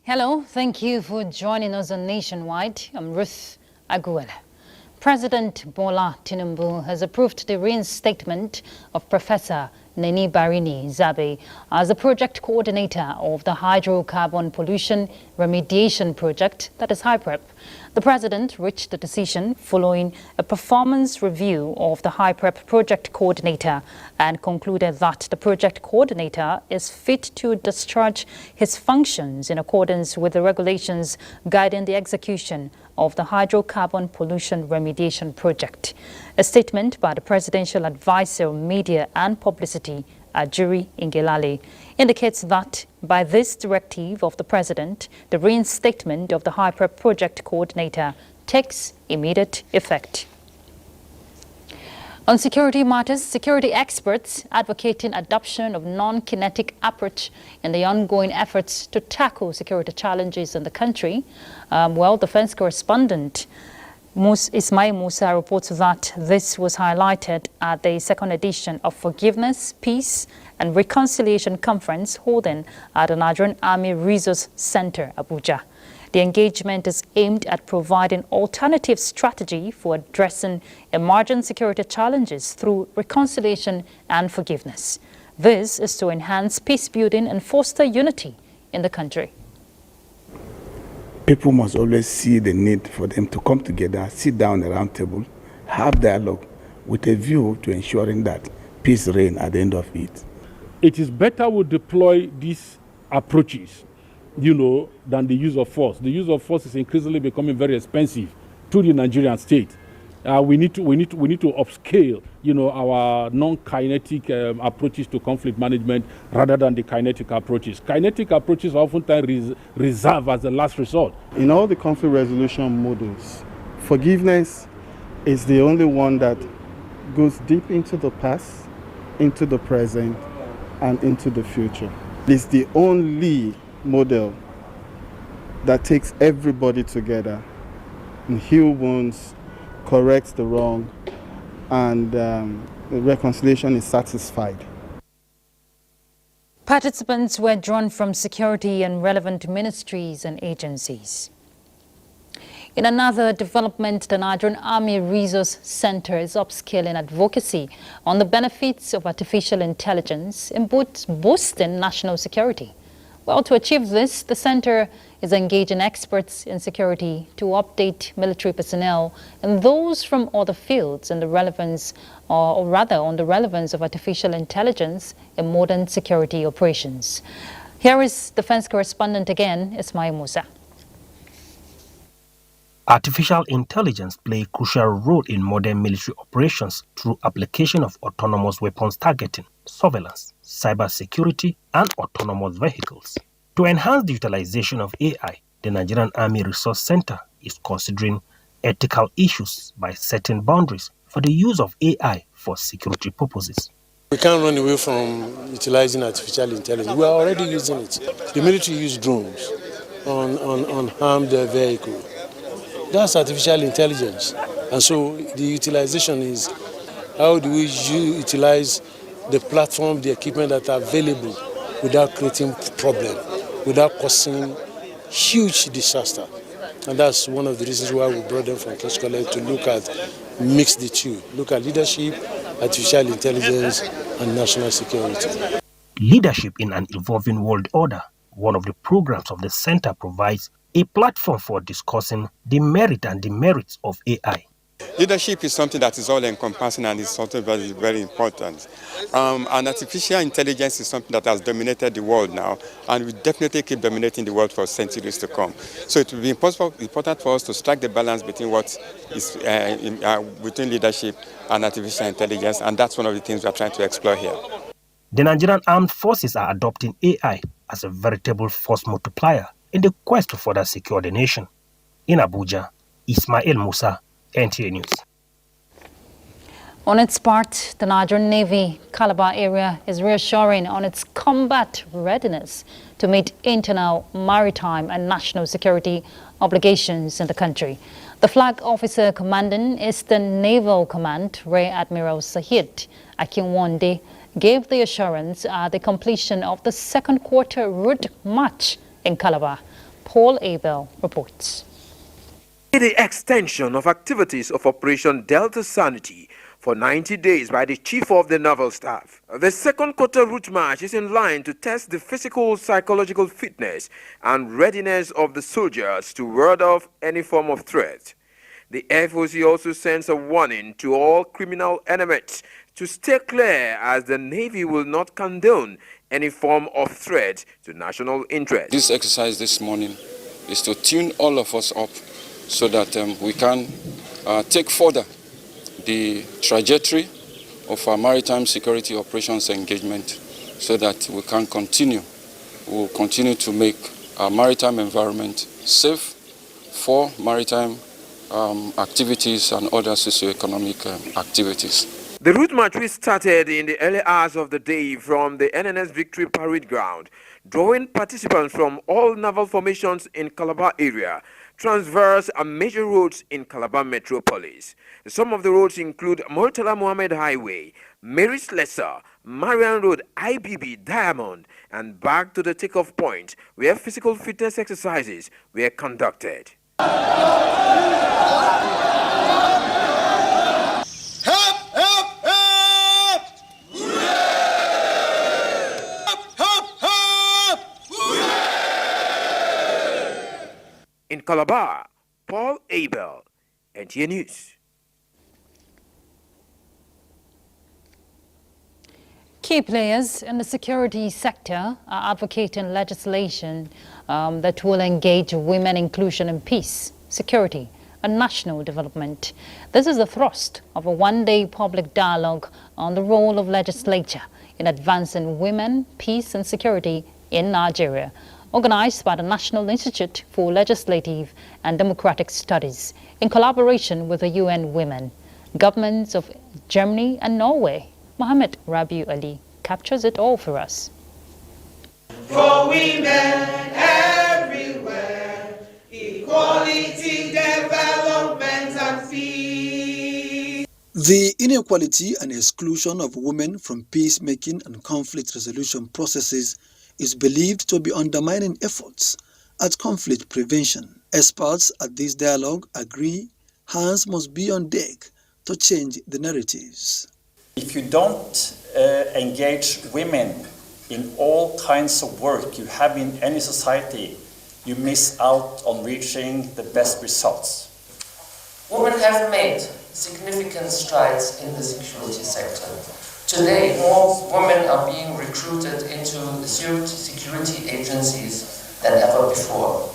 Hello, thank you for joining us on Nationwide. I'm Ruth Aguela. President Bola Tinubu has approved the reinstatement of Professor Neni Barini Zabe as the project coordinator of the hydrocarbon pollution remediation project, that is HYPREP. The president reached the decision following a performance review of the HYPREP project coordinator and concluded that the project coordinator is fit to discharge his functions in accordance with the regulations guiding the execution of the hydrocarbon pollution remediation project. A statement by the presidential advisor on media and publicity, Ajuri Ngelale, indicates that by this directive of the president, the reinstatement of the HYPREP project coordinator takes immediate effect. On security matters, security experts advocating adoption of non-kinetic approach in the ongoing efforts to tackle security challenges in the country. Defense correspondent Ismail Musa reports that this was highlighted at the second edition of Forgiveness, Peace and Reconciliation Conference holding at the Nigerian Army Resource Center, Abuja. The engagement is aimed at providing alternative strategy for addressing emerging security challenges through reconciliation and forgiveness. This is to enhance peace building and foster unity in the country. People must always see the need for them to come together, sit down at a round table, have dialogue with a view to ensuring that peace reigns at the end of it. It is better we deploy these approaches, than the use of force. The use of force is increasingly becoming very expensive to the Nigerian state. We need to upscale, our non-kinetic approaches to conflict management rather than the kinetic approaches. Kinetic approaches are oftentimes reserved as the last resort. In all the conflict resolution models, forgiveness is the only one that goes deep into the past, into the present, and into the future. It's the only model that takes everybody together and heal wounds, corrects the wrong, and the reconciliation is satisfied. Participants were drawn from security and relevant ministries and agencies. In another development, the Nigerian Army Resource Center is upscaling advocacy on the benefits of artificial intelligence in boosting national security. To achieve this, the center is engaging experts in security to update military personnel and those from other fields in the relevance, or rather on the relevance of artificial intelligence in modern security operations. Here is defense correspondent again, Ismail Musa. Artificial intelligence plays a crucial role in modern military operations through application of autonomous weapons targeting, surveillance, cybersecurity, and autonomous vehicles. To enhance the utilization of AI, the Nigerian Army Resource Center is considering ethical issues by setting boundaries for the use of AI for security purposes. We can't run away from utilizing artificial intelligence. We are already using it. The military use drones on armed vehicles. That's artificial intelligence. And so the utilization is how do we utilize the platform, the equipment that are available without creating problem, without causing huge disaster. And that's one of the reasons why we brought them from Close College to look at, mix the two, look at leadership, artificial intelligence, and national security. Leadership in an evolving world order, one of the programs of the center provides a platform for discussing the merit and demerits of AI. Leadership is something that is all-encompassing and is something very, very important. And artificial intelligence is something that has dominated the world now and will definitely keep dominating the world for centuries to come. So it will be important for us to strike the balance between what is between leadership and artificial intelligence, and that's one of the things we are trying to explore here. The Nigerian Armed Forces are adopting AI as a veritable force multiplier in the quest to further secure the nation. In Abuja, Ismail Musa, NTA News. On its part, the Nigerian Navy Calabar area is reassuring on its combat readiness to meet internal maritime and national security obligations in the country. The flag officer commanding Eastern Naval Command, Rear Admiral Sahid Akinwande, gave the assurance at the completion of the second quarter route march in Calabar. Paul Abel reports. The extension of activities of Operation Delta Sanity for 90 days by the Chief of the Naval Staff. The second quarter route march is in line to test the physical, psychological fitness and readiness of the soldiers to ward off any form of threat. The FOC also sends a warning to all criminal elements to stay clear, as the Navy will not condone any form of threat to national interest. This exercise this morning is to tune all of us up so that we can take further the trajectory of our maritime security operations engagement so that we can continue. We'll continue to make our maritime environment safe for maritime activities and other socioeconomic activities. The route march we started in the early hours of the day from the NNS Victory Parade Ground, drawing participants from all naval formations in Calabar area, transverse and major roads in Calabar metropolis. Some of the roads include Murtala Mohammed Highway, Mary's Lesser, Marian Road, IBB, Diamond, and back to the takeoff point where physical fitness exercises were conducted. In Calabar, Paul Abel, NTA News. Key players in the security sector are advocating legislation that will engage women inclusion in peace, security, and national development. This is the thrust of a one-day public dialogue on the role of legislature in advancing women, peace, and security in Nigeria, organized by the National Institute for Legislative and Democratic Studies in collaboration with the UN Women, governments of Germany and Norway. Mohammed Rabiu Ali captures it all for us. For women everywhere, equality, development, and peace. The inequality and exclusion of women from peacemaking and conflict resolution processes is believed to be undermining efforts at conflict prevention. Experts at this dialogue agree hands must be on deck to change the narratives. If you don't engage women in all kinds of work you have in any society, you miss out on reaching the best results. Women have made significant strides in the security sector. Today, more women are being recruited into the security agencies than ever before.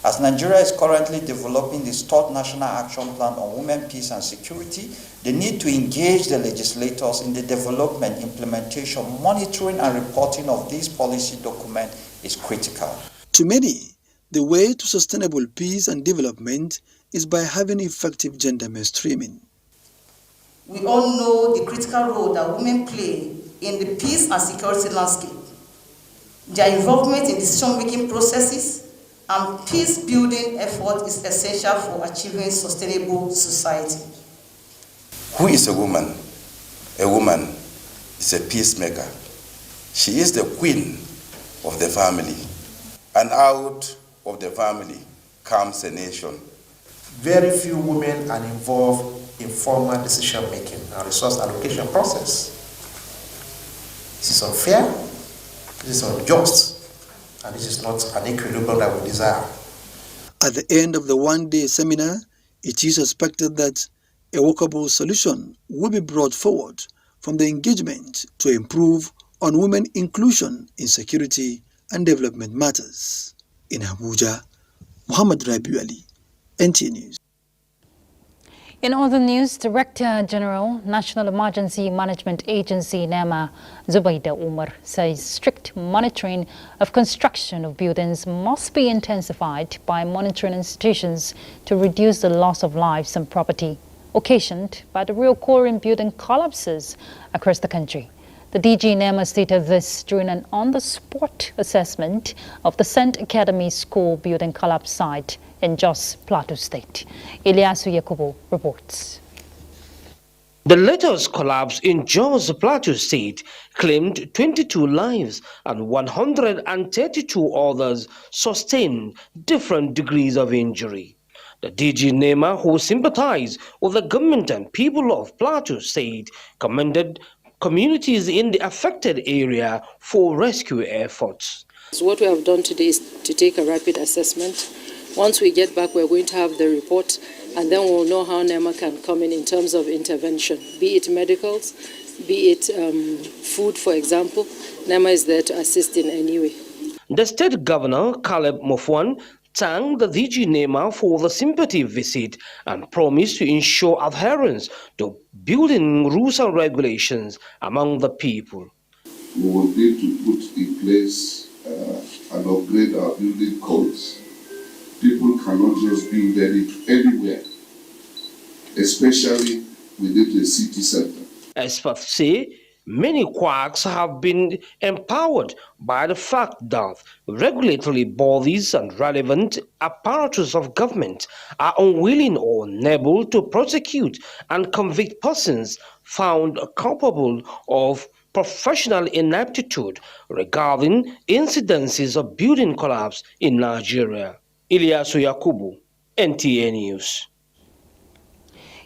As Nigeria is currently developing this third National Action Plan on Women, Peace and Security, the need to engage the legislators in the development, implementation, monitoring and reporting of this policy document is critical. To many, the way to sustainable peace and development is by having effective gender mainstreaming. We all know the critical role that women play in the peace and security landscape. Their involvement in decision-making processes and peace-building effort is essential for achieving sustainable society. Who is a woman? A woman is a peacemaker. She is the queen of the family, and out of the family comes a nation. Very few women are involved in formal decision-making and resource allocation process. This is unfair, this is unjust, and this is not an equilibrium that we desire. At the end of the one-day seminar, it is expected that A workable solution will be brought forward from the engagement to improve on women inclusion in security and development matters. In Abuja, Muhammad Rabiu Ali, NTA News. In other news, Director General, National Emergency Management Agency, NEMA, Zubaida Umar, says strict monitoring of construction of buildings must be intensified by monitoring institutions to reduce the loss of lives and property occasioned by the reoccurring building collapses across the country. The DG NEMA stated this during an on-the-spot assessment of the St. Academy School building collapse site in Jos, Plateau State. Ilyasu Yakubu reports. The latest collapse in Jos, Plateau State claimed 22 lives and 132 others sustained different degrees of injury. The DG NEMA, who sympathized with the government and people of Plateau State, commended communities in the affected area for rescue efforts. So what we have done today is to take a rapid assessment. Once we get back, we're going to have the report, and then we'll know how NEMA can come in terms of intervention, be it medicals, be it food, for example. NEMA is there to assist in any way. The state governor, Caleb Mofwan, thanked the DG NEMA for the sympathy visit and promised to ensure adherence to building rules and regulations among the people. We will need to put in place and upgrade our building codes. People cannot just build anywhere, especially within the city center. Experts say many quacks have been empowered by the fact that regulatory bodies and relevant apparatus of government are unwilling or unable to prosecute and convict persons found culpable of professional ineptitude regarding incidences of building collapse in Nigeria. Ilyasu Yakubu, NTA News.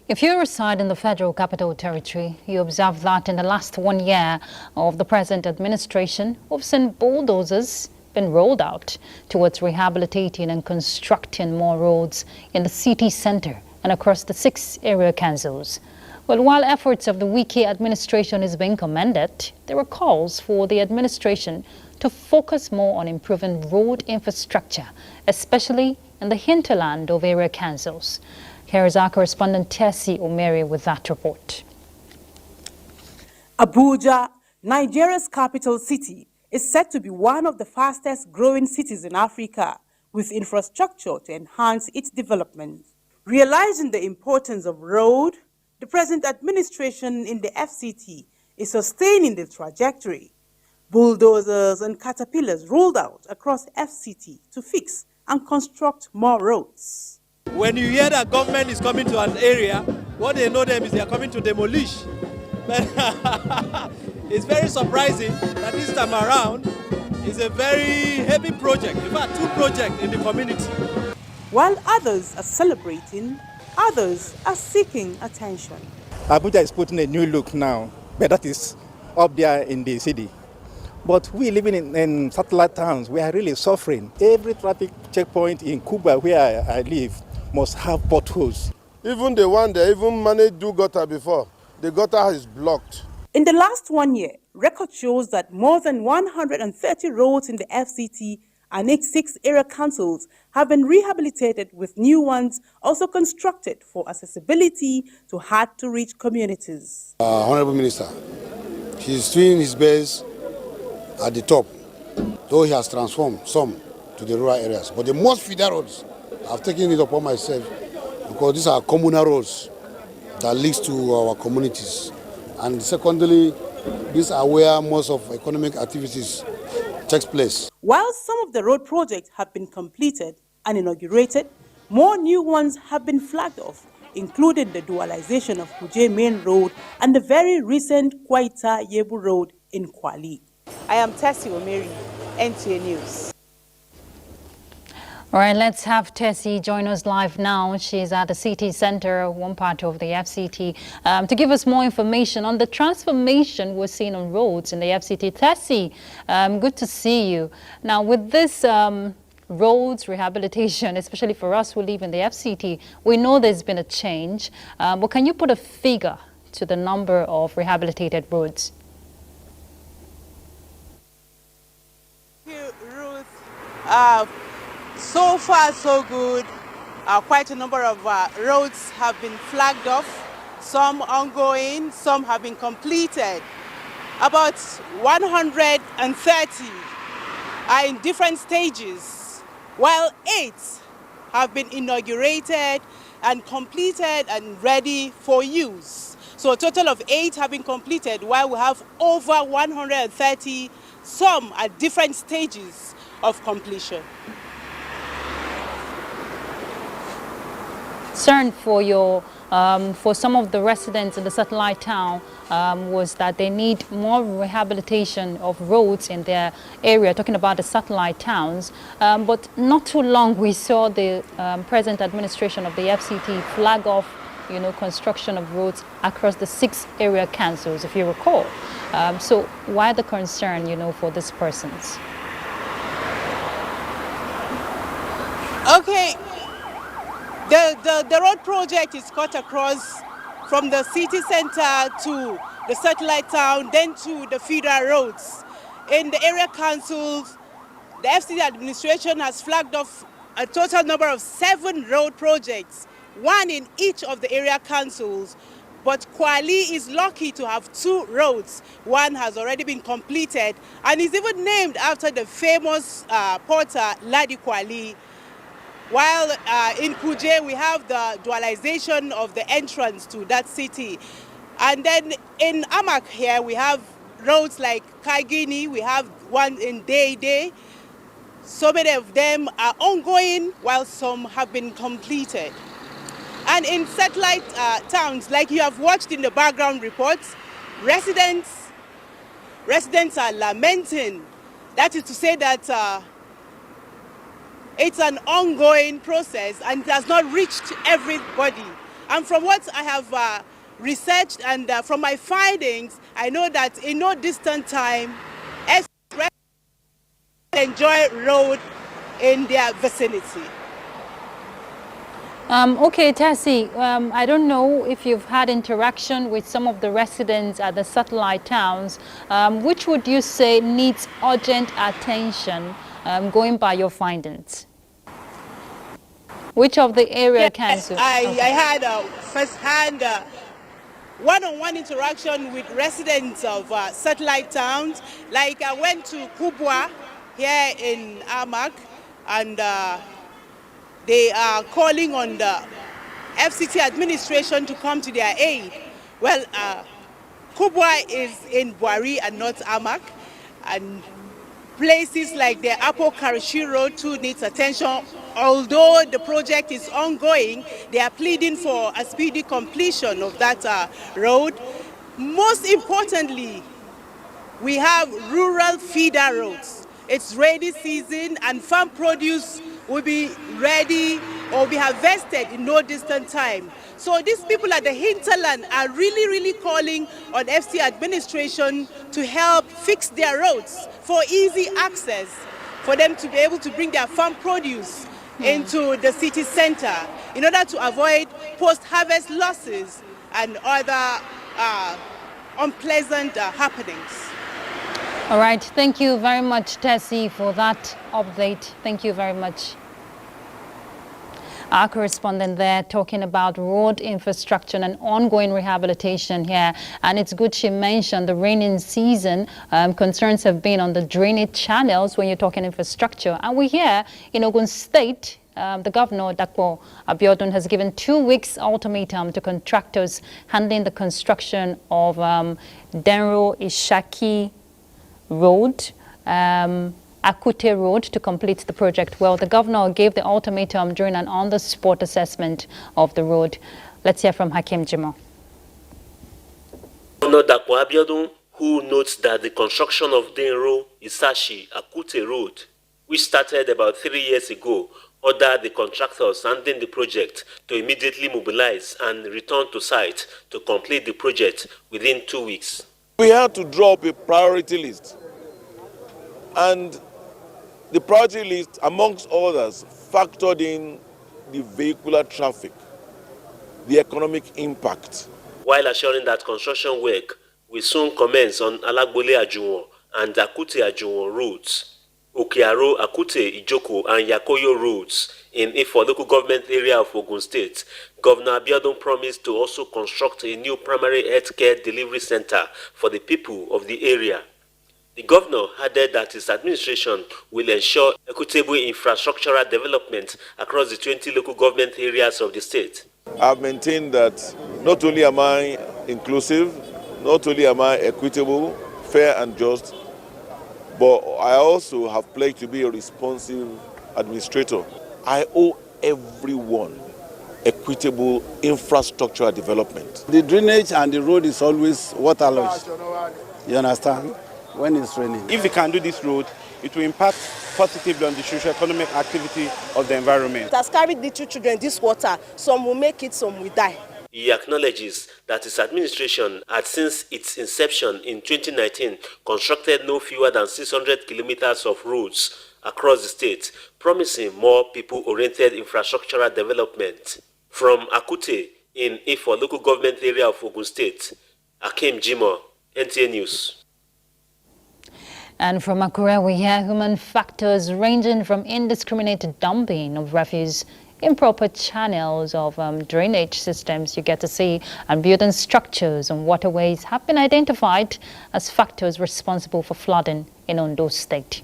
If you reside in the Federal Capital Territory, you observe that in the last 1 year of the present administration, we've seen bulldozers been rolled out towards rehabilitating and constructing more roads in the city centre and across the 6 area councils. Well, while efforts of the Wike administration is being commended, there are calls for the administration to focus more on improving road infrastructure, especially in the hinterland of area councils. Here is our correspondent Tessie Omeri with that report. Abuja, Nigeria's capital city, is said to be one of the fastest growing cities in Africa, with infrastructure to enhance its development. Realizing the importance of road, the present administration in the FCT is sustaining the trajectory. Bulldozers and caterpillars rolled out across FCT to fix and construct more roads. When you hear that government is coming to an area, what they know them is they are coming to demolish. But it's very surprising that this time around it's a very heavy project. In fact, 2 projects in the community. While others are celebrating, others are seeking attention. Abuja is putting a new look now, but that is up there in the city. But we living in satellite towns, we are really suffering. Every traffic checkpoint in Cuba, where I live, must have potholes. Even the one they even managed to do gutter before, the gutter is blocked. In the last 1 year, record shows that more than 130 roads in the FCT and its 6 area councils have been rehabilitated, with new ones also constructed for accessibility to hard-to-reach communities. Honorable Minister, he's doing his best at the top, though he has transformed some to the rural areas. But the most feeder roads, I've taken it upon myself because these are communal roads that leads to our communities. And secondly, these are where most of economic activities takes place. While some of the road projects have been completed and inaugurated, more new ones have been flagged off, including the dualization of Kuje Main Road and the very recent Kwaita Yebu Road in Kwali. I am Tessie Omeri, NTA News. All right, let's have Tessie join us live now. She's at the city center, one part of the FCT, to give us more information on the transformation we're seeing on roads in the FCT. Tessie, good to see you. Now, with this roads rehabilitation, especially for us who live in the FCT, we know there's been a change. But can you put a figure to the number of rehabilitated roads? Thank you, Ruth. So far, so good. Quite a number of roads have been flagged off, some ongoing, some have been completed. About 130 are in different stages, while 8 have been inaugurated and completed and ready for use. So a total of 8 have been completed, while we have over 130, some at different stages of completion. Concern for for some of the residents in the satellite town was that they need more rehabilitation of roads in their area, talking about the satellite towns. But not too long we saw the present administration of the FCT flag off, construction of roads across the 6 area councils, if you recall. So why the concern, for these persons? Okay. The road project is cut across from the city center to the satellite town, then to the feeder roads. In the area councils, the FCT administration has flagged off a total number of 7 road projects, 1 in each of the area councils. But Kwali is lucky to have 2 roads. 1 has already been completed and is even named after the famous porter Ladi Kwali. While in Kuje, we have the dualization of the entrance to that city. And then in Amak here, we have roads like Kaigini, we have one in Deide. So many of them are ongoing, while some have been completed. And in satellite towns, like you have watched in the background reports, residents are lamenting. That is to say that it's an ongoing process and it has not reached everybody. And from what I have researched and from my findings, I know that in no distant time, residents enjoy road in their vicinity. Okay, Tessie, I don't know if you've had interaction with some of the residents at the satellite towns. Which would you say needs urgent attention, going by your findings? Which of the area councils? I had a first-hand one-on-one interaction with residents of satellite towns. Like I went to Kubwa here in Amak, and they are calling on the FCT administration to come to their aid. Well, Kubwa is in Buari and not Amak, and places like the Apo Karishi Road too needs attention. Although the project is ongoing, they are pleading for a speedy completion of that road. Most importantly, we have rural feeder roads. It's rainy season and farm produce will be ready or be harvested in no distant time. So these people at the hinterland are really calling on FC administration to help fix their roads for easy access, for them to be able to bring their farm produce into the city center in order to avoid post-harvest losses and other unpleasant happenings. All right, thank you very much, Tessie, for that update. Thank you very much. Our correspondent there talking about road infrastructure and ongoing rehabilitation here. And it's good she mentioned the rainy season. Concerns have been on the drainage channels when you're talking infrastructure. And we hear in Ogun State, the governor, Dakpo Abiodun, has given 2 weeks ultimatum to contractors handling the construction of Denro Ishaki Road, Akute Road, to complete the project. Well, the governor gave the ultimatum during an on-the-spot assessment of the road. Let's hear from Hakim Jimo. Governor Dakpo Abiodun, who notes that the construction of Denro Isashi Akute Road, which started about 3 years ago, ordered the contractors handling the project to immediately mobilize and return to site to complete the project within 2 weeks. We had to draw up a priority list, and The priority list, amongst others, factored in the vehicular traffic, the economic impact. While assuring that construction work will soon commence on Alagbole Ajuwon and Akute Ajuwon roads, Okearo, Akute, Ijoko, and Yakoyo roads in Ifo local government area of Ogun State, Governor Abiodun promised to also construct a new primary healthcare delivery center for the people of the area. The governor added that his administration will ensure equitable infrastructural development across the 20 local government areas of the state. I've maintained that not only am I inclusive, not only am I equitable, fair and just, but I also have pledged to be a responsive administrator. I owe everyone equitable infrastructural development. The drainage and the road is always waterlogged. You understand? When it's raining. If we can do this road, it will impact positively on the socio-economic activity of the environment. It has carried little children this water. Some will make it, some will die. He acknowledges that his administration had since its inception in 2019 constructed no fewer than 600 kilometers of roads across the state, promising more people-oriented infrastructural development. From Akute in Ifo local government area of Ogun State, Akim Jimo, NTA News. And from Akure, we hear human factors ranging from indiscriminate dumping of refuse, improper channels of drainage systems you get to see, and building structures and waterways have been identified as factors responsible for flooding in Ondo State.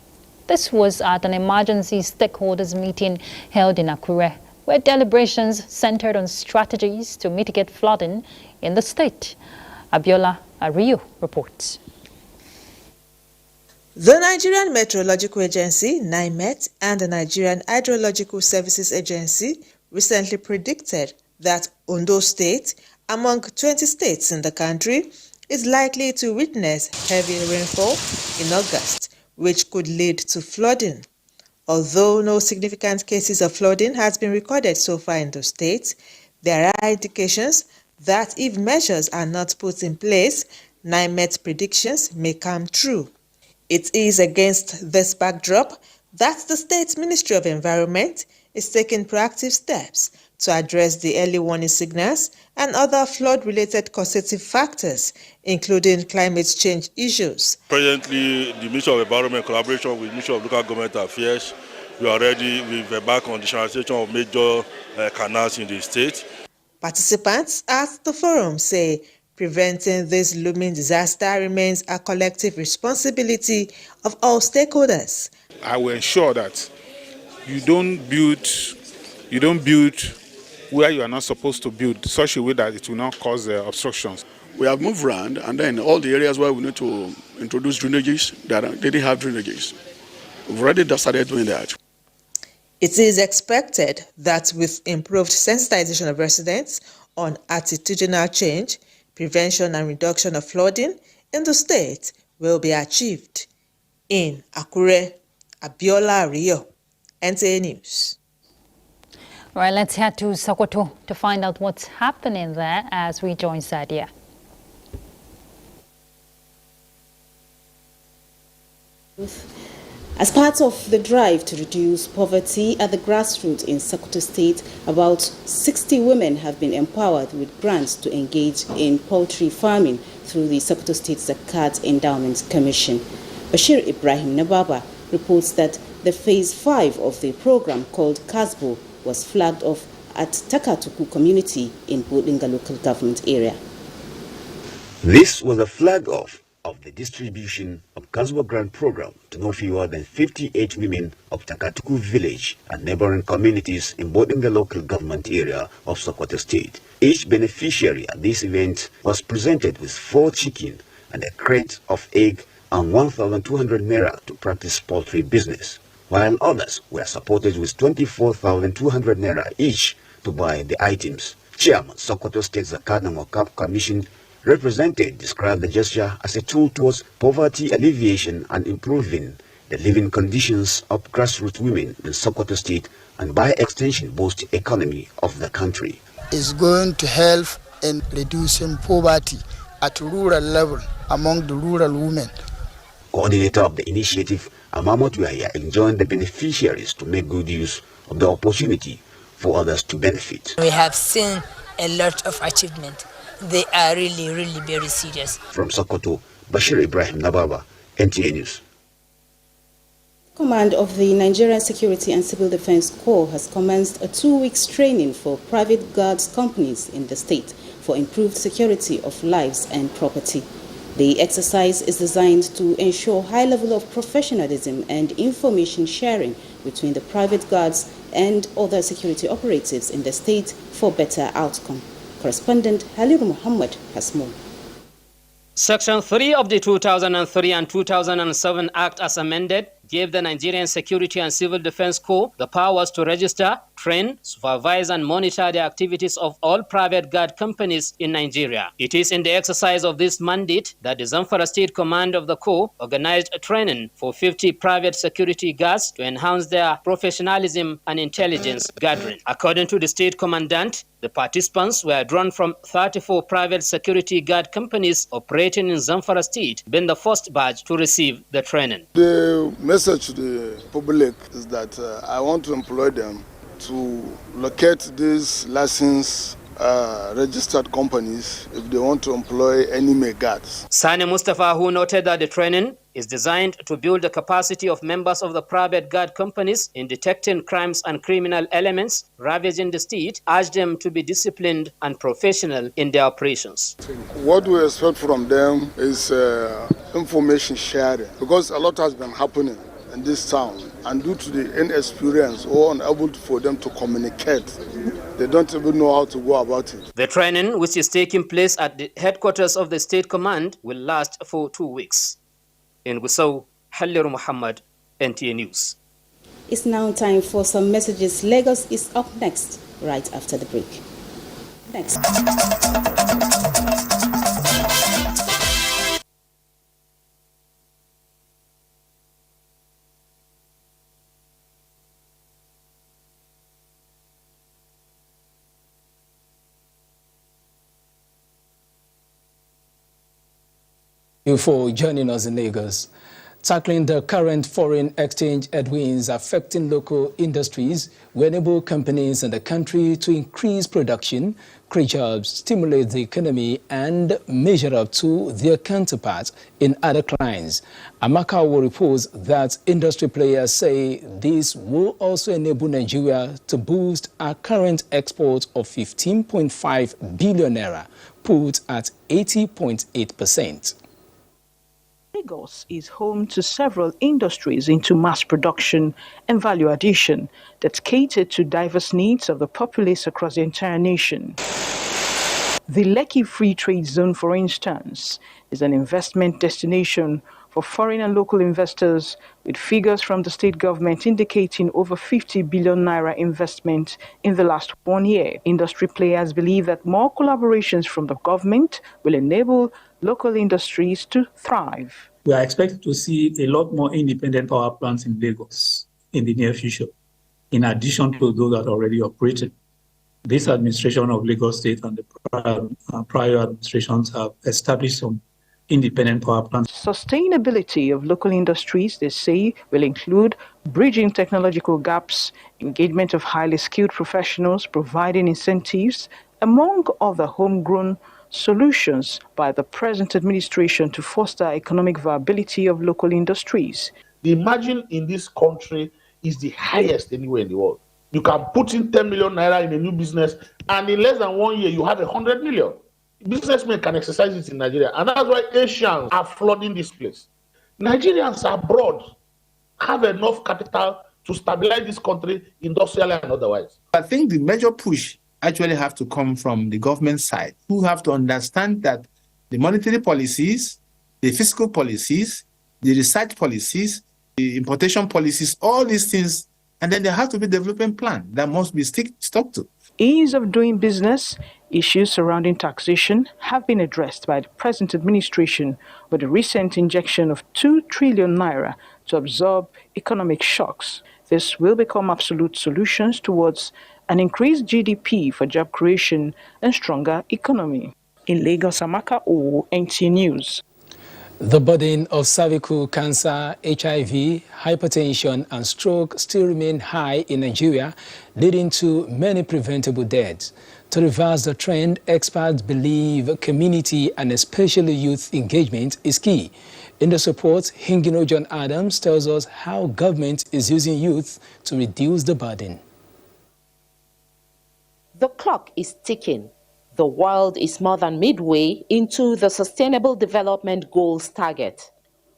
This was at an emergency stakeholders meeting held in Akure, where deliberations centered on strategies to mitigate flooding in the state. Abiola Ariyo reports. The Nigerian Meteorological Agency, NIMET, and the Nigerian Hydrological Services Agency recently predicted that Ondo State, among 20 states in the country, is likely to witness heavy rainfall in August, which could lead to flooding. Although no significant cases of flooding has been recorded so far in the state, there are indications that if measures are not put in place, NIMET predictions may come true. It is against this backdrop that the State Ministry of Environment is taking proactive steps to address the early warning signals and other flood-related causative factors, including climate change issues. Presently, the Ministry of Environment, in collaboration with the Ministry of Local Government Affairs, we are ready with embark on the channelization of major canals in the state. Participants at the forum say preventing this looming disaster remains a collective responsibility of all stakeholders. I will ensure that you don't build where you are not supposed to build, such a way that it will not cause obstructions. We have moved around, and then all the areas where we need to introduce drainages that didn't have drainages, we've already started doing that. It is expected that with improved sensitization of residents on attitudinal change, prevention and reduction of flooding in the state will be achieved. In Akure, Abiola Rio, NTA News. All right, let's head to Sokoto to find out what's happening there as we join Sadia. As part of the drive to reduce poverty at the grassroots in Sokoto State, about 60 women have been empowered with grants to engage in poultry farming through the Sokoto State Zakat Endowment Commission. Bashir Ibrahim Nababa reports that the Phase 5 of the program, called Kasbo, was flagged off at Takatuku community in Bodinga local government area. This was a flag off of the distribution of Kasbo Grant Program to no fewer than 58 women of Takatuku village and neighboring communities in Bodinga local government area of Sokoto State. Each beneficiary at this event was presented with 4 chicken and a crate of egg and 1,200 naira to practice poultry business, while others were supported with 24,200 naira each to buy the items. Chairman Sokoto State Zakat and Wakaf Commission represented described the gesture as a tool towards poverty alleviation and improving the living conditions of grassroots women in Sokoto State and by extension boost the economy of the country. It's going to help in reducing poverty at rural level among the rural women. Coordinator of the initiative, Amamot Yahya, enjoined the beneficiaries to make good use of the opportunity for others to benefit. We have seen a lot of achievement. They are really, really very serious. From Sokoto, Bashir Ibrahim Nababa, NTA News. Command of the Nigerian Security and Civil Defense Corps has commenced a 2-week training for private guards companies in the state for improved security of lives and property. The exercise is designed to ensure high level of professionalism and information sharing between the private guards and other security operatives in the state for better outcome. Correspondent Halil Muhammad has more. Section 3 of the 2003 and 2007 Act as amended gave the Nigerian Security and Civil Defense Corps the powers to register, train, supervise and monitor the activities of all private guard companies in Nigeria. It is in the exercise of this mandate that the Zamfara State Command of the Corps organized a training for 50 private security guards to enhance their professionalism and intelligence gathering. According to the state commandant, the participants were drawn from 34 private security guard companies operating in Zamfara State, being the first batch to receive the training. The message to the public is that I want to employ them to locate these licensed registered companies if they want to employ any male guards. Sani Mustafa, who noted that the training is designed to build the capacity of members of the private guard companies in detecting crimes and criminal elements ravaging the state, urged them to be disciplined and professional in their operations. What we expect from them is information sharing, because a lot has been happening in this town, and due to the inexperience or unable for them to communicate, they don't even know how to go about it. The training, which is taking place at the headquarters of the State Command, will last for 2 weeks. In Gusau, Halil Muhammad, NTA News. It's now time for some messages. Lagos is up next, right after the break. Next. You for joining us in Lagos. Tackling the current foreign exchange headwinds affecting local industries will enable companies in the country to increase production, create jobs, stimulate the economy, and measure up to their counterparts in other clients. Amaka will report that industry players say this will also enable Nigeria to boost our current export of 15.5 billion naira, put at 80.8%. Lagos is home to several industries into mass production and value addition that cater to diverse needs of the populace across the entire nation. The Lekki Free Trade Zone, for instance, is an investment destination for foreign and local investors, with figures from the state government indicating over 50 billion naira investment in the last 1 year. Industry players believe that more collaborations from the government will enable local industries to thrive. We are expected to see a lot more independent power plants in Lagos in the near future, in addition to those that are already operating. This administration of Lagos State and the prior administrations have established some independent power plants. Sustainability of local industries, they say, will include bridging technological gaps, engagement of highly skilled professionals, providing incentives, among other homegrown solutions by the present administration to foster economic viability of local industries. The margin in this country is the highest anywhere in the world. You can put in 10 million naira in a new business, and in less than 1 year, you have 100 million. Businessmen can exercise it in Nigeria, and that's why Asians are flooding this place. Nigerians abroad have enough capital to stabilize this country industrially and otherwise. I think the major push actually have to come from the government side, who have to understand that the monetary policies, the fiscal policies, the research policies, the importation policies, all these things, and then there has to be a development plan that must be stuck to. Ease of doing business, issues surrounding taxation have been addressed by the present administration with the recent injection of 2 trillion naira to absorb economic shocks. This will become absolute solutions towards an increased GDP for job creation and stronger economy. In Lagos, Amaka O, NTA News. The burden of cervical cancer, HIV, hypertension and stroke still remain high in Nigeria, leading to many preventable deaths. To reverse the trend, experts believe community and especially youth engagement is key. In the report, Hingino John Adams tells us how government is using youth to reduce the burden. The clock is ticking. The world is more than midway into the Sustainable Development Goals target.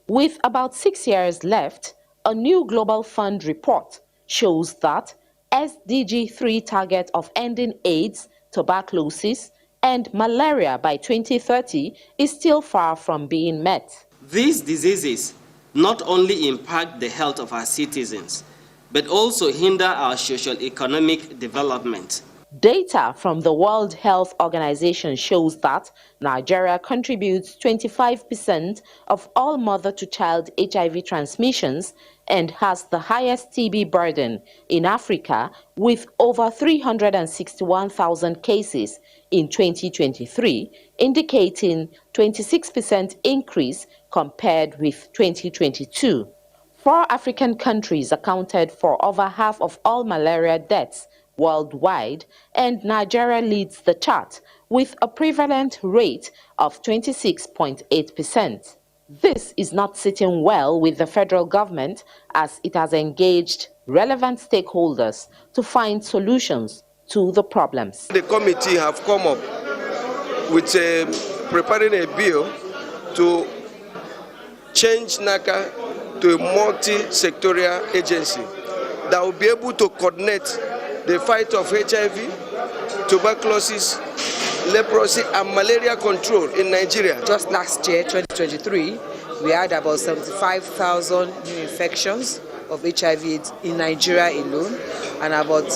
With about 6 years left, a new Global Fund report shows that SDG 3 target of ending AIDS, tuberculosis, and malaria by 2030 is still far from being met. These diseases not only impact the health of our citizens, but also hinder our socio-economic development. Data from the World Health Organization shows that Nigeria contributes 25% of all mother-to-child HIV transmissions and has the highest TB burden in Africa, with over 361,000 cases in 2023, indicating 26% increase compared with 2022. 4 African countries accounted for over half of all malaria deaths worldwide, and Nigeria leads the chart with a prevalent rate of 26.8%. This is not sitting well with the federal government, as it has engaged relevant stakeholders to find solutions to the problems. The committee have come up with preparing a bill to change NACA to a multi-sectorial agency that will be able to coordinate the fight of HIV, tuberculosis, leprosy, and malaria control in Nigeria. Just last year, 2023, we had about 75,000 new infections of HIV in Nigeria alone, and about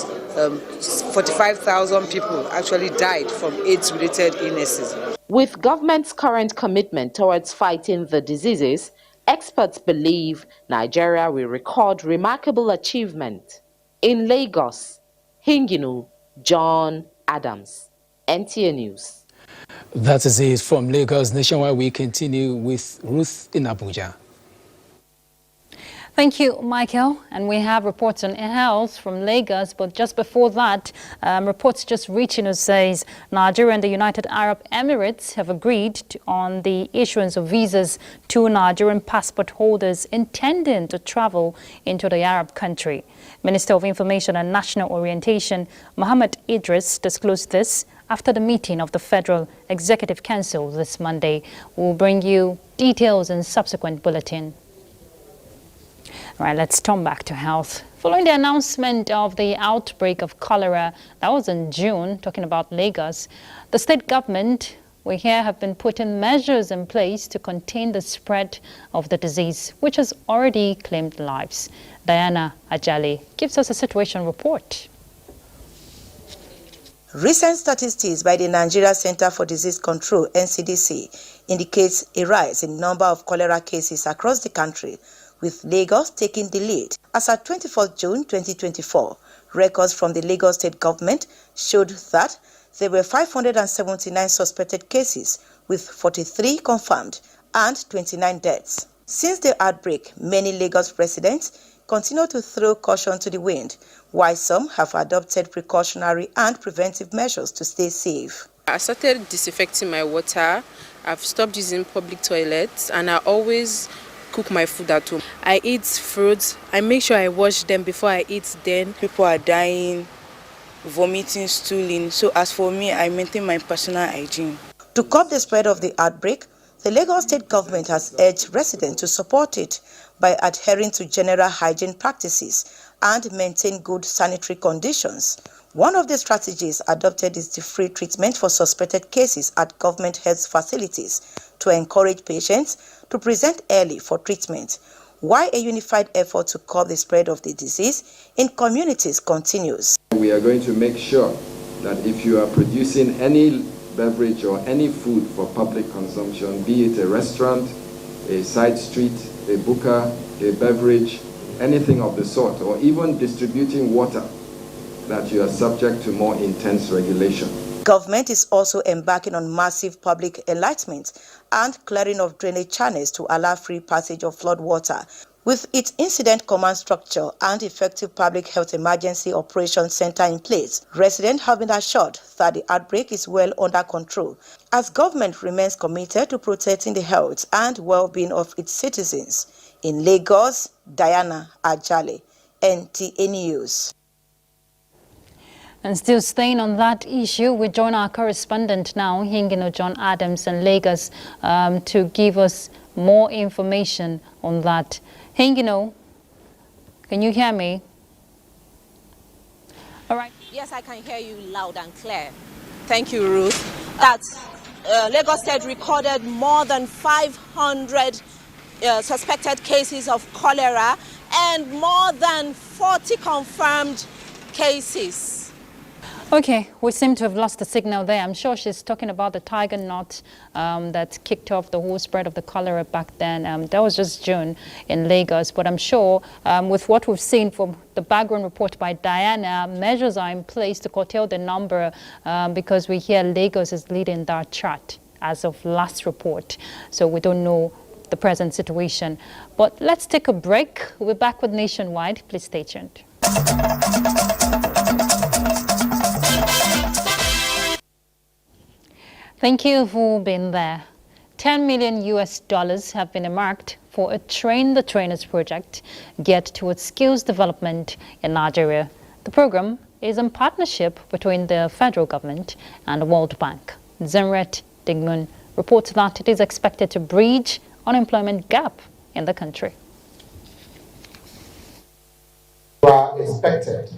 45,000 people actually died from AIDS-related illnesses. With government's current commitment towards fighting the diseases, experts believe Nigeria will record remarkable achievement. In Lagos, Hingino John Adams, NTA News. That is it from Lagos. Nationwide, we continue with Ruth in Abuja. Thank you, Michael. And we have reports on health from Lagos. But just before that, reports just reaching us says Nigeria and the United Arab Emirates have agreed on the issuance of visas to Nigerian passport holders intending to travel into the Arab country. Minister of Information and National Orientation, Mohammed Idris, disclosed this after the meeting of the Federal Executive Council this Monday. We'll bring you details in subsequent bulletin. All right, let's turn back to health. Following the announcement of the outbreak of cholera, that was in June, talking about Lagos, the state government, we here have been putting measures in place to contain the spread of the disease, which has already claimed lives. Diana Ajali gives us a situation report. Recent statistics by the Nigeria Center for Disease Control, NCDC, indicates a rise in number of cholera cases across the country, with Lagos taking the lead. As at 24th June 2024, records from the Lagos state government showed that there were 579 suspected cases, with 43 confirmed and 29 deaths. Since the outbreak, many Lagos residents continue to throw caution to the wind, while some have adopted precautionary and preventive measures to stay safe. I started disinfecting my water, I've stopped using public toilets, and I always cook my food at home. I eat fruits, I make sure I wash them before I eat them. People are dying, vomiting, stooling, so as for me, I maintain my personal hygiene. To curb the spread of the outbreak, the Lagos state government has urged residents to support it by adhering to general hygiene practices and maintain good sanitary conditions. One of the strategies adopted is the free treatment for suspected cases at government health facilities to encourage patients to present early for treatment, while a unified effort to curb the spread of the disease in communities continues. We are going to make sure that if you are producing any beverage or any food for public consumption, be it a restaurant, a side street, a buka, a beverage, anything of the sort, or even distributing water, that you are subject to more intense regulation. Government is also embarking on massive public enlightenment and clearing of drainage channels to allow free passage of flood water. With its incident command structure and effective public health emergency operations center in place, residents have been assured that the outbreak is well under control, as government remains committed to protecting the health and well-being of its citizens. In Lagos, Diana Ajale, NTA News. And still staying on that issue, we join our correspondent now, Hingino John Adams in Lagos, to give us more information on that. Hingino, can you hear me? All right. Yes, I can hear you loud and clear. Thank you, Ruth. That Lagos State recorded more than 500 suspected cases of cholera and more than 40 confirmed cases. Okay, we seem to have lost the signal there. I'm sure she's talking about the tiger knot that kicked off the whole spread of the cholera back then. That was just June in Lagos. But I'm sure with what we've seen from the background report by Diana, measures are in place to curtail the number because we hear Lagos is leading that chart as of last report. So we don't know the present situation. But let's take a break. We'll be back with Nationwide. Please stay tuned. Thank you for being there. $10 million have been earmarked for a Train the Trainers project geared towards skills development in Nigeria. The program is in partnership between the federal government and the World Bank. Zenret Digmun reports that it is expected to bridge unemployment gap in the country. We are expected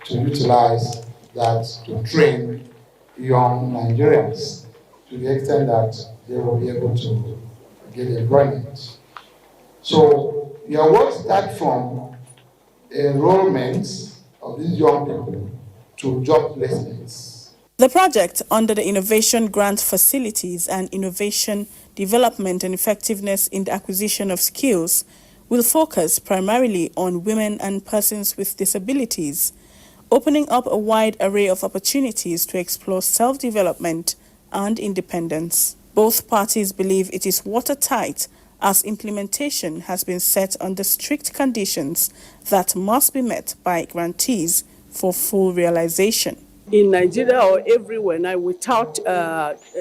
to utilize that to train young Nigerians to the extent that they will be able to get employment. So your work starts from enrollment of these young people to job placements. The project, under the Innovation Grant Facilities and Innovation Development and Effectiveness in the Acquisition of Skills, will focus primarily on women and persons with disabilities, opening up a wide array of opportunities to explore self-development and independence. Both parties believe it is watertight, as implementation has been set under strict conditions that must be met by grantees for full realization. In Nigeria or everywhere now, without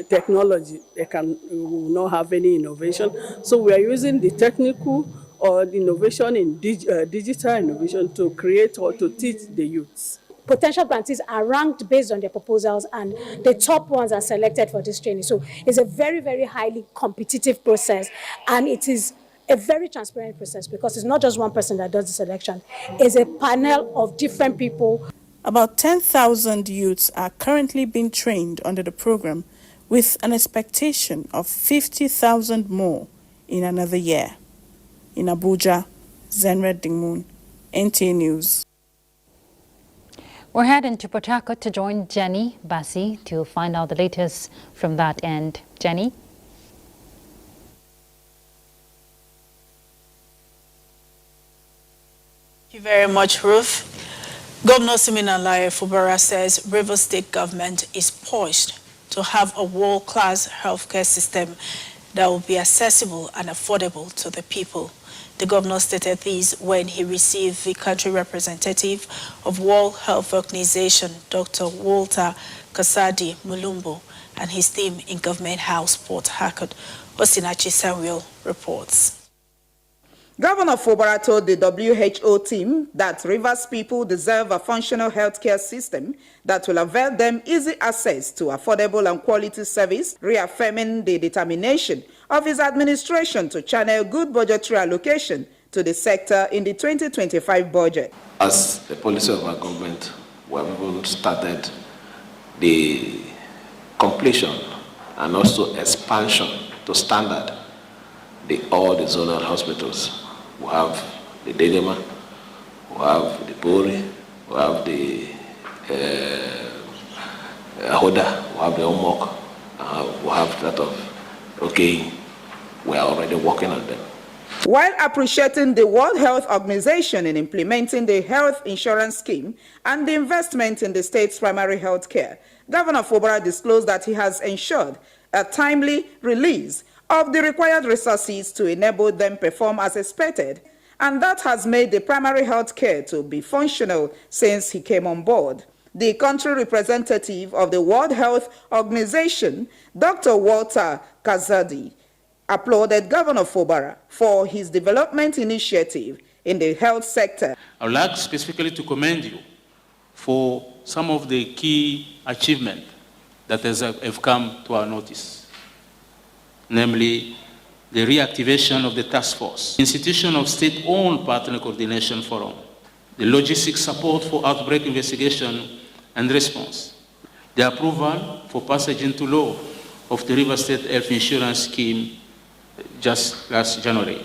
technology, we will not have any innovation. So we are using the technical or the innovation in digital innovation to create or to teach the youths. Potential grantees are ranked based on their proposals, and the top ones are selected for this training. So it's a very, very highly competitive process, and it is a very transparent process because it's not just one person that does the selection. It's a panel of different people. About 10,000 youths are currently being trained under the program, with an expectation of 50,000 more in another year. In Abuja, Zenret Digmun, NTA News. We're heading to Port Harcourt to join Jenny Bassi to find out the latest from that end. Jenny? Thank you very much, Ruth. Governor Siminalayi Fubara says Rivers State government is poised to have a world-class healthcare system that will be accessible and affordable to the people. The governor stated this when he received the country representative of World Health Organization, Dr. Walter Kasadi Mulumbo, and his team in Government House, Port Harcourt. Osinachi Samuel reports. Governor Fubara told the WHO team that Rivers people deserve a functional healthcare system that will avail them easy access to affordable and quality service, reaffirming the determination of his administration to channel good budgetary allocation to the sector in the 2025 budget. As the policy of our government, we have even started the completion and also expansion to standard all the zonal hospitals. We have the Denema, we have the Bori, we have the Ahoda, we have the Omok, we have that of okay. We are already working on them. While appreciating the World Health Organization in implementing the health insurance scheme and the investment in the state's primary health care, Governor Fubara disclosed that he has ensured a timely release of the required resources to enable them perform as expected, and that has made the primary health care to be functional since he came on board. The country representative of the World Health Organization, Dr. Walter Kazadi, applauded Governor Fubara for his development initiative in the health sector. I would like specifically to commend you for some of the key achievements that have come to our notice, namely the reactivation of the task force, institution of state-owned partner coordination forum, the logistic support for outbreak investigation and response, the approval for passage into law of the River State Health Insurance Scheme just last January.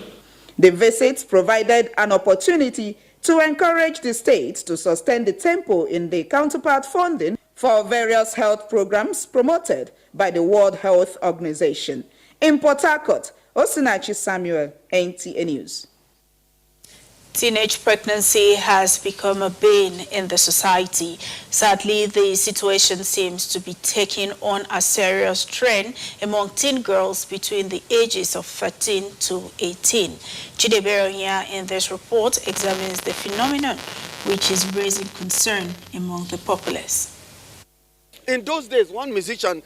The visit provided an opportunity to encourage the state to sustain the tempo in the counterpart funding for various health programs promoted by the World Health Organization. In Port Harcourt, Osinachi Samuel, NTA News. Teenage pregnancy has become a bane in the society. Sadly, the situation seems to be taking on a serious trend among teen girls between the ages of 13 to 18. Chidebere here in this report examines the phenomenon, which is raising concern among the populace. In those days, one musician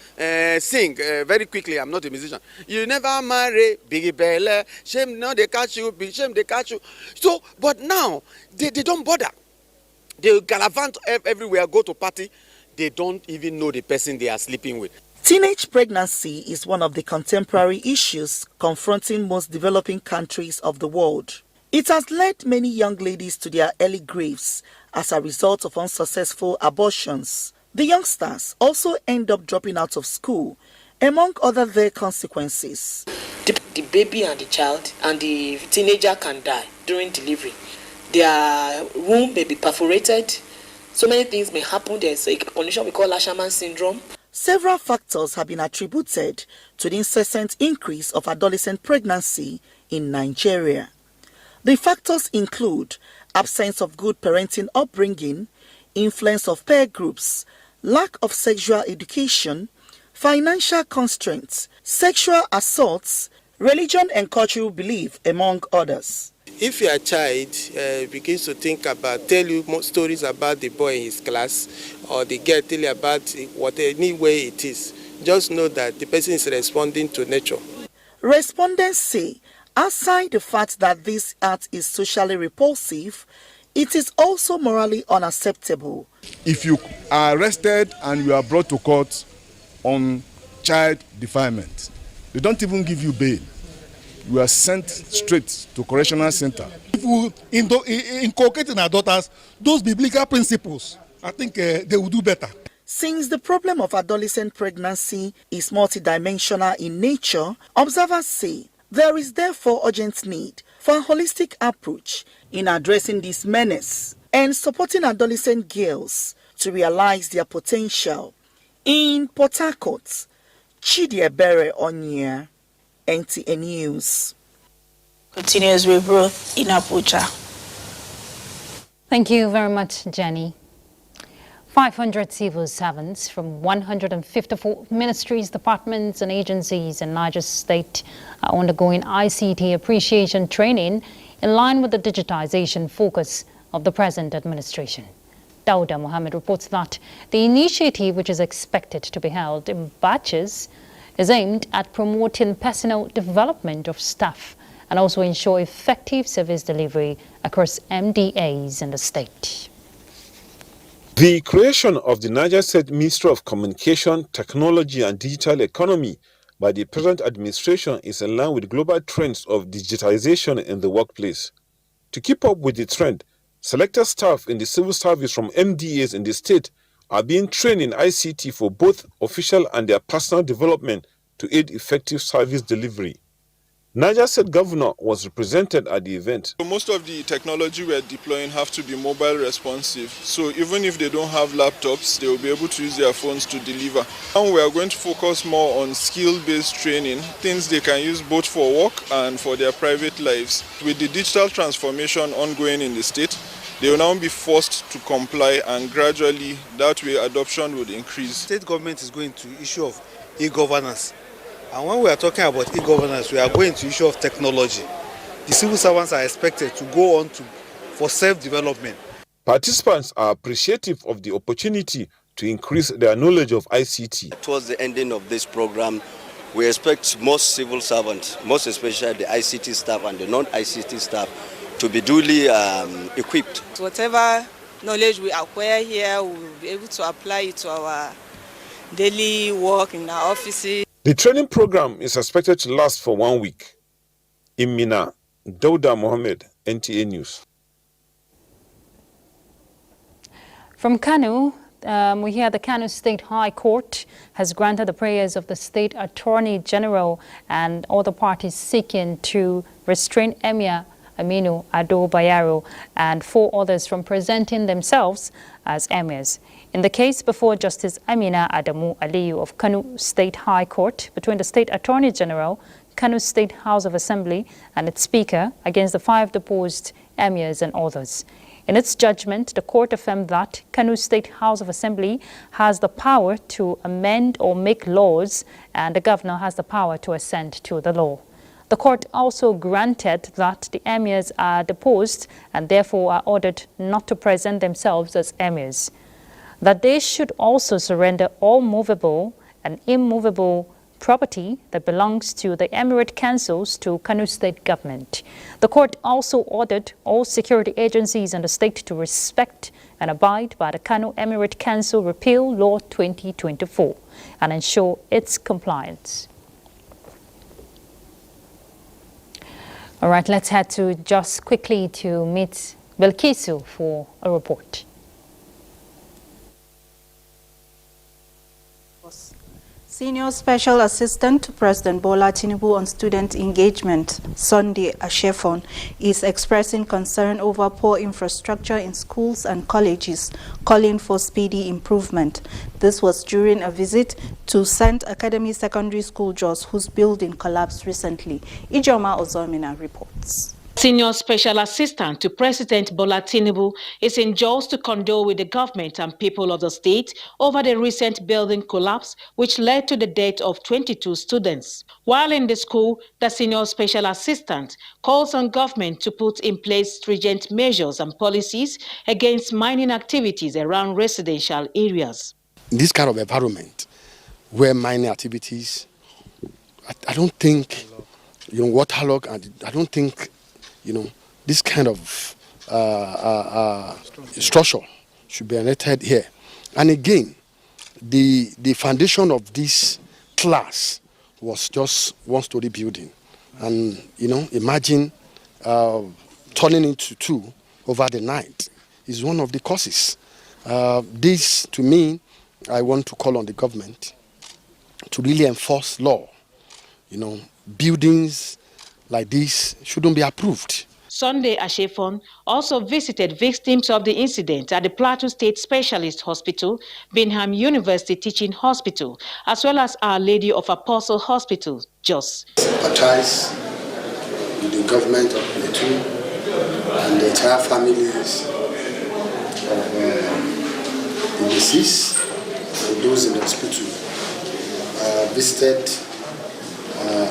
sing very quickly. I'm not a musician. You never marry, Biggie Belle. Shame now they catch you, big shame they catch you. So, but now they don't bother. They gallivant everywhere, go to party. They don't even know the person they are sleeping with. Teenage pregnancy is one of the contemporary issues confronting most developing countries of the world. It has led many young ladies to their early graves as a result of unsuccessful abortions. The youngsters also end up dropping out of school, among other consequences. The baby and the child and the teenager can die during delivery. Their womb may be perforated. So many things may happen. There's a condition we call Asherman syndrome. Several factors have been attributed to the incessant increase of adolescent pregnancy in Nigeria. The factors include absence of good parenting upbringing, influence of peer groups, lack of sexual education, financial constraints, sexual assaults, religion and cultural belief, among others. If your child begins to think about, tell you more stories about the boy in his class, or the girl tell you about any way it is, just know that the person is responding to nature. Respondents say, aside the fact that this act is socially repulsive, it is also morally unacceptable. If you are arrested and you are brought to court on child defilement, they don't even give you bail. You are sent straight to correctional center. If we inculcate in our daughters those biblical principles, I think they will do better. Since the problem of adolescent pregnancy is multidimensional in nature, observers say there is therefore urgent need for a holistic approach in addressing this menace and supporting adolescent girls to realize their potential. In Port Harcourt, Chidiebere Onyia, NTA News. Continues with Ruth in Abuja. Thank you very much, Jenny. 500 civil servants from 154 ministries, departments and agencies in Niger State are undergoing ICT appreciation training in line with the digitization focus of the present administration. Dauda Mohammed reports that the initiative, which is expected to be held in batches, is aimed at promoting personal development of staff and also ensure effective service delivery across MDAs in the state. The creation of the Niger State Ministry of Communication, Technology and Digital Economy by the present administration is in line with global trends of digitization in the workplace. To keep up with the trend, selected staff in the civil service from MDAs in the state are being trained in ICT for both official and their personal development to aid effective service delivery. Niger State Governor was represented at the event. Most of the technology we're deploying have to be mobile responsive. So even if they don't have laptops, they will be able to use their phones to deliver. Now we are going to focus more on skill-based training, things they can use both for work and for their private lives. With the digital transformation ongoing in the state, they will now be forced to comply, and gradually that way adoption would increase. State government is going to issue of e-governance. And when we are talking about e-governance, we are going to issue of technology. The civil servants are expected to go on for self-development. Participants are appreciative of the opportunity to increase their knowledge of ICT. Towards the ending of this program, we expect most civil servants, most especially the ICT staff and the non-ICT staff, to be duly equipped. Whatever knowledge we acquire here, we will be able to apply it to our daily work in our offices. The training program is expected to last for 1 week. In Mina, Dauda Mohammed, NTA News. From Kano, we hear the Kano State High Court has granted the prayers of the State Attorney General and other parties seeking to restrain Emir Aminu Ado Bayero and 4 others from presenting themselves as emirs. In the case before Justice Amina Adamu Aliyu of Kano State High Court between the State Attorney General, Kano State House of Assembly and its Speaker against the 5 deposed emirs and others. In its judgment, the court affirmed that Kano State House of Assembly has the power to amend or make laws, and the governor has the power to assent to the law. The court also granted that the emirs are deposed and therefore are ordered not to present themselves as emirs, that they should also surrender all movable and immovable property that belongs to the emirate councils to Kano State government. The court also ordered all security agencies in the state to respect and abide by the Kano Emirate Council Repeal Law 2024 and ensure its compliance. All right, let's head to just quickly to meet Belkisu for a report. Senior Special Assistant to President Bola Tinubu on student engagement, Sunday Ashefon, is expressing concern over poor infrastructure in schools and colleges, calling for speedy improvement. This was during a visit to St. Academy Secondary School, Jos, whose building collapsed recently. Ijoma Ozomina reports. Senior Special Assistant to President Bola Tinubu is in Jos to condole with the government and people of the state over the recent building collapse, which led to the death of 22 students. While in the school, the Senior Special Assistant calls on government to put in place stringent measures and policies against mining activities around residential areas. This kind of environment where mining activities, I don't think, waterlogged, and I don't think this kind of structure should be erected here. And again, the foundation of this class was just one-story building. And, imagine turning into 2 over the night is one of the causes. This, to me, I want to call on the government to really enforce law. Buildings like this shouldn't be approved. Sunday Ashefon also visited victims of the incident at the Plateau State Specialist Hospital, Bingham University Teaching Hospital, as well as Our Lady of Apostle Hospital, Jos. Sympathize with the government of Plateau and the entire families of the deceased and those in the hospital. Visited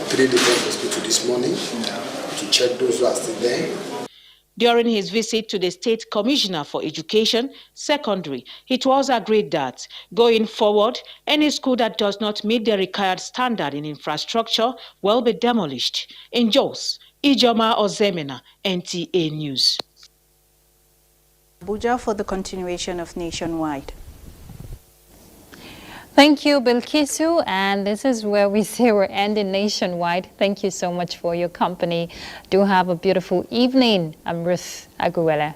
3 different hospitals this morning to check those who are still there. During his visit to the State Commissioner for Education, Secondary, it was agreed that, going forward, any school that does not meet the required standard in infrastructure will be demolished. In Jos, Ijoma Ozemena, NTA News. Abuja for the continuation of Nationwide. Thank you, Bilkisu, and this is where we say we're ending Nationwide. Thank you so much for your company. Do have a beautiful evening. I'm Ruth Aguilera.